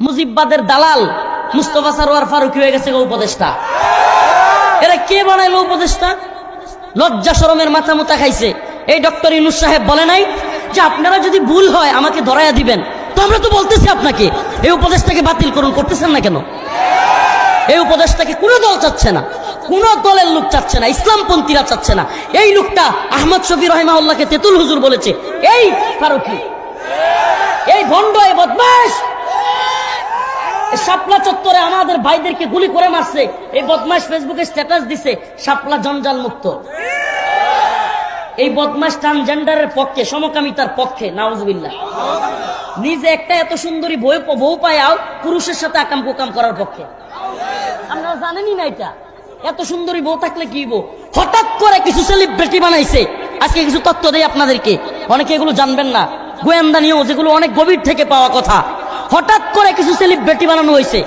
মুজিববাদের দালাল মুস্তফা সরোয়ার ফারুকী হয়ে গেছে উপদেষ্টা। এরা কে বানাইলো উপদেষ্টা? লজ্জা শরমের মাথা মুতা খাইছে। এই ডক্টর ইউনূস সাহেব বলে নাই যে আপনারা যদি ভুল হয় আমাকে ধরাইয়া দিবেন? তো আমরা তো বলতেছি আপনাকে এই উপদেষ্টাকে বাতিল করুন, করতেছেন না কেন? এই উপদেষ্টাকে কোনো দল চাচ্ছে না, কোন দলের লোক চাচ্ছে না, ইসলামপন্থীরা চাচ্ছে না। এই লোকটা আহমদ শফি রহিমাহুল্লাহকে তেতুল হুজুর বলেছে। এই ফারুকী, এই ভণ্ড, এই বদমাশ শাপলা চত্বরে আমাদের ভাইদেরকে গুলি করে মারছে। এই বদমাশ ফেসবুকে স্ট্যাটাস দিছে শাপলা জঞ্জাল মুক্ত। এই বদমাশ ট্রান্সজেন্ডারের পক্ষে, সমকামিতার পক্ষে, নাউজুবিল্লাহ। নিজে একটা এত সুন্দরী বউ পায়াও পুরুষের সাথে আকাম কুকাম করার পক্ষে। আপনারা জানেনই না এটা? এত সুন্দরী বউ থাকলে কি বউ? হঠাৎ করে কিছু সেলিব্রিটি বানাইছে। আজকে কিছু তথ্য দেই আপনাদেরকে, অনেকে এগুলো জানবেন না, গোয়েন্দা নিয়েও যেগুলো অনেক গভীর থেকে পাওয়া কথা। হঠাৎ করে কিছু সেলিব্রিটি বানানো হয়েছে।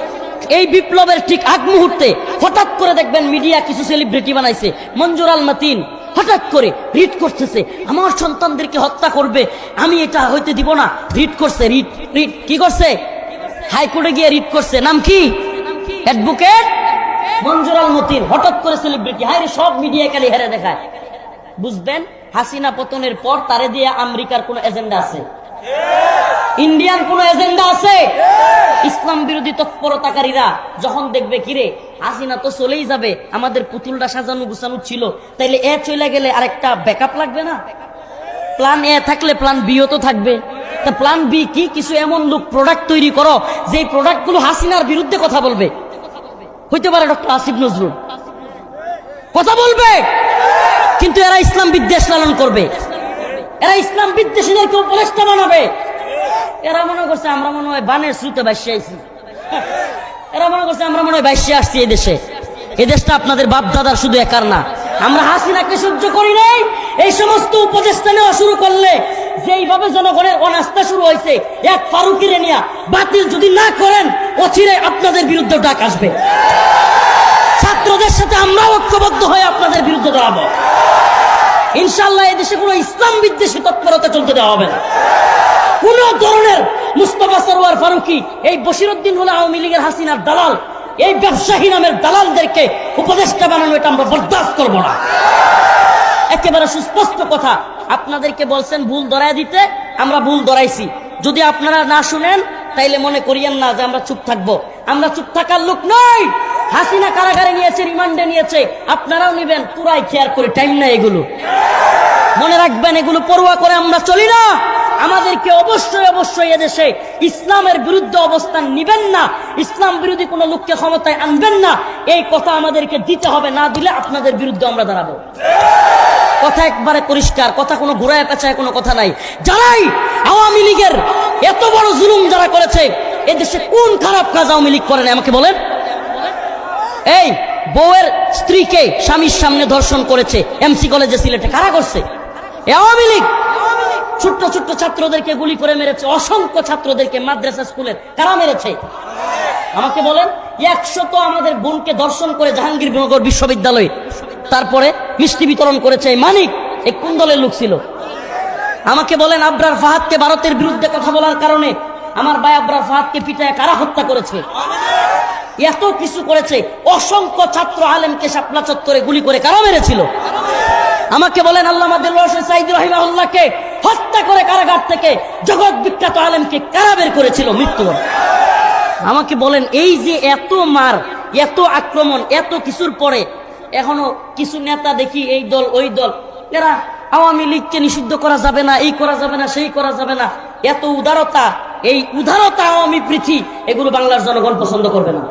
এই বিপ্লবের ঠিক আগ মুহূর্তে হঠাৎ করে দেখবেন মিডিয়া কিছু সেলিব্রিটি বানাইছে। মঞ্জুর আল মাতিন হঠাৎ করে রিট করতেছে, আমার সন্তানদেরকে হত্যা করবে, আমি এটা হইতে দিব না। রিট করছে, রিট কি করছে? হাইকোর্টে গিয়ে রিট করছে। নাম কি? অ্যাডভোকেট মঞ্জুর আল মতিন। হঠাৎ করে সেলিব্রিটি, হায় রে, সব মিডিয়া খালি হেরে দেখায়। বুঝবেন হাসিনা পতনের পর তারে দিয়ে আমেরিকার কোন এজেন্ডা আছে? ইন্ডিয়ান কোন এজেন্ডা আছে? ইসলাম বিরোধী তৎপরতাকারীরা যখন দেখবে কিরে হাসিনা তো চলেই যাবে, আমাদের পুতুলটা সাজানো গুছানো ছিল, তাইলে এ চলে গেলে আরেকটা ব্যাকআপ লাগবে না? প্ল্যান এ থাকলে প্ল্যান বিও তো থাকবে। তা প্ল্যান বি কি? কিছু এমন লোক প্রোডাক্ট তৈরি করো যে প্রোডাক্ট গুলো হাসিনার বিরুদ্ধে কথা বলবে। হইতে পারে ডক্টর আসিফ নজরুল কথা বলবে, কিন্তু এরা ইসলাম বিদ্বেষ লালন করবে, এরা ইসলাম বিদ্বেষীদেরকে উপদেষ্টা বানাবে। এরা মনে করছে আমরা মনে হয় বানের শ্রুতে ভাসিয়ে আইছি, এরা মনে করছে আমরা মনে হয় ভাসিয়ে আসছি এই দেশে। এই দেশটা আপনাদের বাপ দাদার শুধু একার না। আমরা হাসিনাকে সহ্য করি নাই। এই সমস্ত উপদেষ্টা নেওয়া শুরু করলে যেইভাবে জনগণের অনাস্থা শুরু হয়েছে, এক ফারুকীরে নিয়া বাতিল যদি না করেন অচিরে আপনাদের বিরুদ্ধে ডাক আসবে। ছাত্রদের সাথে আমরা ঐক্যবদ্ধ হয়ে আপনাদের বিরুদ্ধে দাঁড়াবো ইনশাআল্লাহ। এই দেশে কোনো ইসলাম বিদ্বেষী তৎপরতা চলতে দেওয়া হবে না। কোন ধরনের মুস্তফা সরোয়ার ফারুকী, এই বশিরউদ্দিন হলো আওয়ামী লীগের হাসিনার দালাল, এই ব্যবসায়ী নামের দালালদেরকে উপদেষ্টা বানানো এটা আমরা বরদাস্ত করব না। একেবারে সুস্পষ্ট কথা। আপনাদেরকে বলছেন ভুল ধরায় দিতে, আমরা ভুল ধরাইছি। যদি আপনারা না শুনেন তাইলে মনে করিয়েন না যে আমরা চুপ থাকবো। আমরা চুপ থাকার লোক নই। হাসিনা কারাগারে নিয়েছে, রিমান্ডে নিয়েছে, আপনারাও নিবেন, পুরাই কেয়ার করে টাইম নাই এগুলো। মনে রাখবেন এগুলো পরোয়া করে আমরা চলি না। আমাদেরকে অবশ্যই অবশ্যই এদেশে ইসলামের বিরুদ্ধে অবস্থান নিবেন না, ইসলাম বিরোধী কোন লোককে ক্ষমতায় আনবেন না, এই কথা আমাদেরকে দিতে হবে। না দিলে আপনাদের বিরুদ্ধে আমরা দাঁড়াবো। কথা একবারে পরিষ্কার, কথা কোনো ঘোরায় পেঁচায় কোনো কথা নাই। যারাই আওয়ামী লীগের এত বড় জুলুম যারা করেছে, এদেশে কোন খারাপ কাজ আওয়ামী লীগ করেন আমাকে বলেন? এই বউয়ের স্ত্রীকে স্বামীর সামনে ধর্ষণ করেছে এমসি কলেজে সিলেটে, কারা করছে? আওয়ামী লীগ। ছোট্ট ছোট্ট ছাত্রদেরকে গুলি করে মেরেছে, অসংখ্য ছাত্রদেরকে মাদ্রাসা স্কুলের, কারা মেরেছে আমাকে বলেন? 100 আমাদের বোনকে ধর্ষণ করে জাহাঙ্গীরনগর বিশ্ববিদ্যালয়ে, তারপরে মিষ্টি বিতরণ করেছে মানিক, এই কোন দলের লোক ছিল আমাকে বলেন? আবরার ফাহাদকে ভারতের বিরুদ্ধে কথা বলার কারণে আমার ভাই আবরার ফাহাদকে পিটায় কারা হত্যা করেছে? এত কিছু করেছে। অসংখ্য ছাত্র আলেমকে শাপলা চত্বরে গুলি করে কারা মেরেছিল আমাকে বলেন? আল্লামা দেলোয়ার হোসেন সাঈদী রাহিমাহুল্লাহকে হত্যা করে কারাগার থেকে জগৎ বিখ্যাত আলেমকে কারা বের করেছিল মৃত্যুবরণ? আমাকে বলেন, এই যে এত মার, এত আক্রমণ, এত কিছুর পরে এখনো কিছু নেতা দেখি এই দল ওই দল, এরা আওয়ামী লীগকে নিষিদ্ধ করা যাবে না, এই করা যাবে না, সেই করা যাবে না। এত উদারতা, এই উদারতা আওয়ামী প্রীতি, এগুলো বাংলার জনগণ পছন্দ করবে না।